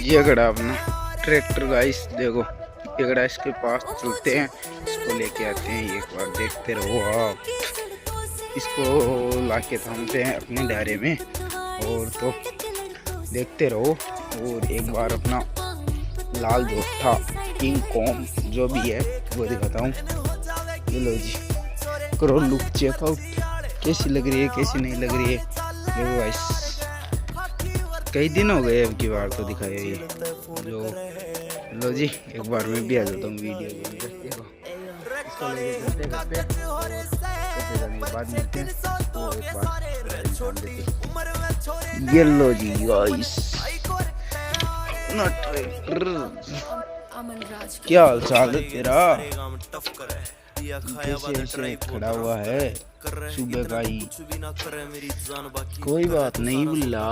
ये खड़ा अपना ट्रैक्टर गाइस, देखो ये खड़ा। इसके पास चलते हैं, इसको लेके आते हैं, एक बार देखते रहो आप। इसको लाके थामते हैं अपने दायरे में और तो देखते रहो। और एक बार अपना लाल जोथा किंग कॉम जो भी है वो दिखाता हूँ। लो जी, करो लुक चेकआउट, कैसी लग रही है कैसी नहीं लग रही है। देखो गाइस, कई दिन हो गए अब की बार तो दिखाया ये जो। लो जी, एक बार मैं भी आ जाता हूँ वीडियो के अंदर। देखो इसको लेके चलते करते जाने के बाद मिलते हैं तो एक बार ये लो जी गाइस, क्या हाल चाल है तेरा? कैसे ऐसे खड़ा हुआ है सुबह का ही? कोई बात नहीं बुल्ला।